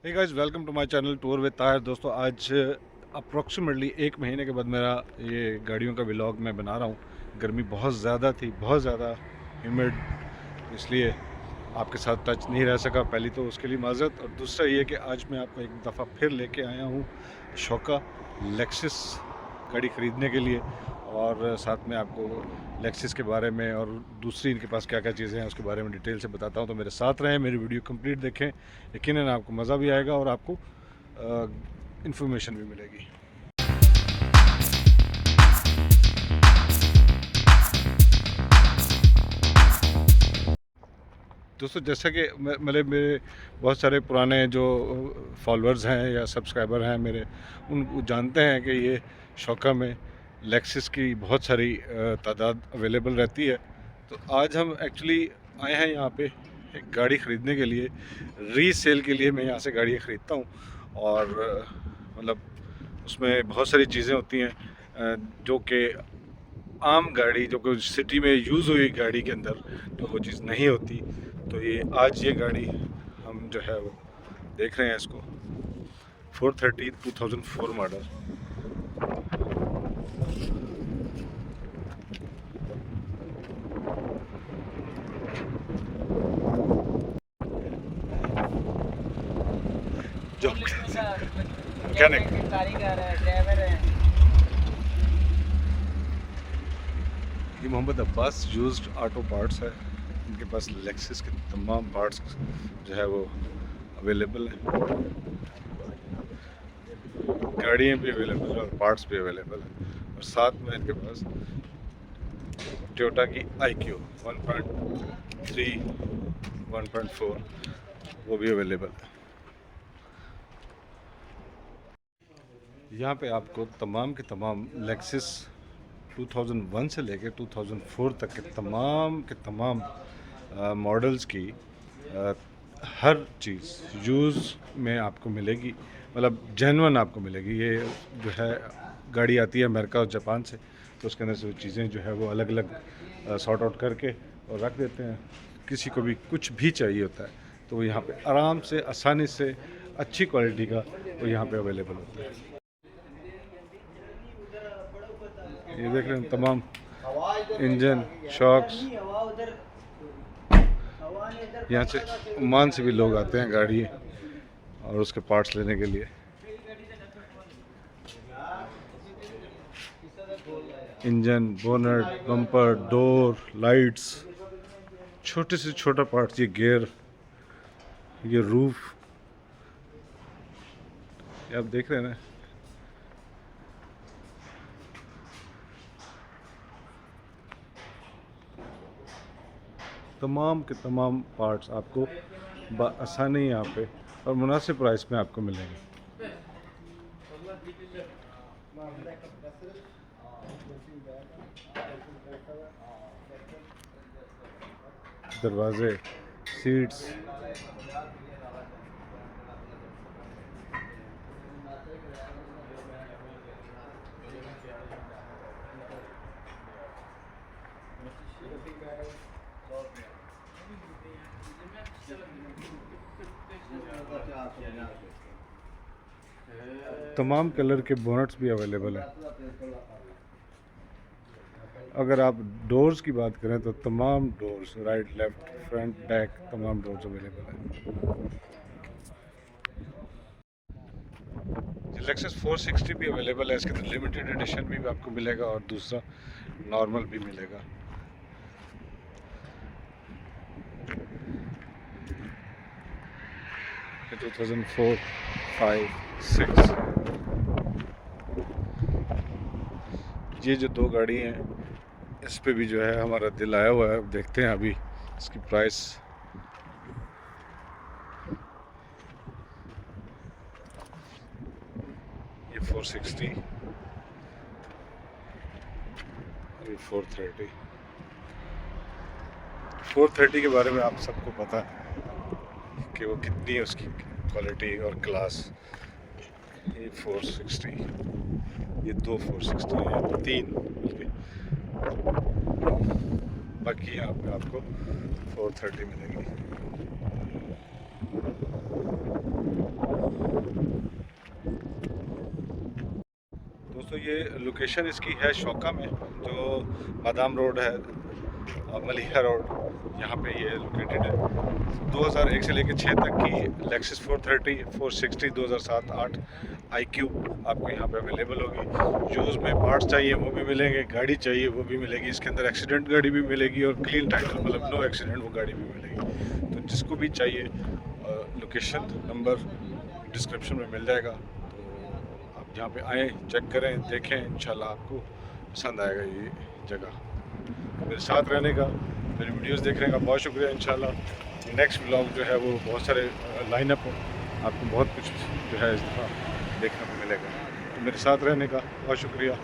Hey guys, welcome to my channel tour with Tahir. दोस्तों, आज approximately 1 महीने के बाद मेरा ये गाड़ियों का व्लॉग मैं बना रहा हूँ। गर्मी बहुत ज़्यादा थी, बहुत ज़्यादा ह्यूमिड, इसलिए आपके साथ टच नहीं रह सका। पहली तो उसके लिए माज़रत, और दूसरा ये कि आज मैं आपको एक दफ़ा फिर लेके आया हूँ शौका लेक्सस गाड़ी ख़रीदने के लिए, और साथ में आपको लेक्सस के बारे में और दूसरी इनके पास क्या क्या चीज़ें हैं उसके बारे में डिटेल से बताता हूँ। तो मेरे साथ रहें, मेरी वीडियो कंप्लीट देखें, यकीनन आपको मज़ा भी आएगा और आपको इन्फॉर्मेशन भी मिलेगी। दोस्तों, जैसा कि मतलब मेरे बहुत सारे पुराने जो फॉलोअर्स हैं या सब्सक्राइबर हैं मेरे, उन जानते हैं कि ये शौका में लेक्सस की बहुत सारी तादाद अवेलेबल रहती है। तो आज हम एक्चुअली आए हैं यहाँ पे एक गाड़ी ख़रीदने के लिए, रीसेल के लिए। मैं यहाँ से गाड़ियाँ ख़रीदता हूँ और मतलब उसमें बहुत सारी चीज़ें होती हैं जो कि आम गाड़ी, जो कि सिटी में यूज़ हुई गाड़ी के अंदर तो वो चीज़ नहीं होती। तो ये आज ये गाड़ी हम जो है वो देख रहे हैं, इसको 430 2004 मॉडल। जो मैकेनिक कारीगर है, ड्राइवर है। ये Mohammad Abbas used auto parts है। इनके पास लेक्सस के तमाम पार्ट्स जो है वो अवेलेबल है, गाड़ियाँ भी अवेलेबल है और पार्ट्स भी अवेलेबल है। और साथ में इनके पास टोयोटा की IQ 1.3 1.4 वो भी अवेलेबल है। यहाँ पे आपको तमाम के तमाम लेक्सस 2001 से लेकर 2004 तक के तमाम मॉडल्स की हर चीज़ यूज़ में आपको मिलेगी, मतलब जेन्युइन आपको मिलेगी। ये जो है गाड़ी आती है अमेरिका और जापान से, तो उसके अंदर से चीज़ें जो है वो अलग अलग सॉर्ट आउट करके और रख देते हैं। किसी को भी कुछ भी चाहिए होता है तो वो यहाँ पे आराम से, आसानी से, अच्छी क्वालिटी का वो यहाँ पे अवेलेबल होता है। ये देख रहे हैं तमाम इंजन, शॉक्स। यहाँ से ओमान से भी लोग आते हैं गाड़ी और उसके पार्ट्स लेने के लिए। Engine, bonnet, bumper, door, lights, छोटे से छोटा पार्ट्स, ये गियर, ये रूफ, ये आप देख रहे हैं ना। तमाम के तमाम पार्ट्स आपको आसानी यहाँ पे और मुनासिब प्राइस में आपको मिलेंगे। दरवाजे, सीट्स, तमाम कलर के बोनट्स भी अवेलेबल हैं। अगर आप डोर्स की बात करें तो तमाम doors, right, left, front, back, तमाम डोर्स अवेलेबल हैं। लेक्सस 460 भी अवेलेबल है, इसके अंदर लिमिटेड एडिशन भी आपको मिलेगा और दूसरा नॉर्मल भी मिलेगा। ये 2004, 5, 6 ये जो दो गाड़ी हैं इस पे भी जो है हमारा दिल आया हुआ है। देखते हैं अभी इसकी प्राइस। ये 460, ये 430। 430 के बारे में आप सबको पता है कि वो कितनी है उसकी क्वालिटी और क्लास। ये 460, ये दो 460 है, तीन बल्कि, बाकी यहाँ पे आपको 430 मिलेगी। ये लोकेशन इसकी है शौका में, जो बादाम रोड है, मलिहा रोड, यहाँ पे ये लोकेटेड है। 2001 से लेकर 6 तक की लेक्सिस 430, 460, 2007-8 IQ आपको यहाँ पे अवेलेबल होगी। यूज़ में पार्ट्स चाहिए वो भी मिलेंगे, गाड़ी चाहिए वो भी मिलेगी। इसके अंदर एक्सीडेंट गाड़ी भी मिलेगी और क्लीन टाइटल मतलब नो एक्सीडेंट वो गाड़ी भी मिलेगी। तो जिसको भी चाहिए लोकेशन नंबर डिस्क्रिप्शन में मिल जाएगा। तो आप यहाँ पे आएँ, चेक करें, देखें, इंशाल्लाह आपको पसंद आएगा ये जगह। मेरे साथ रहने का, मेरी वीडियोस देखने का बहुत शुक्रिया। इंशाल्लाह नेक्स्ट व्लॉग जो है वो बहुत सारे लाइनअप है, आपको बहुत कुछ जो है इस दफ़ा देखने को मिलेगा। तो मेरे साथ रहने का बहुत शुक्रिया।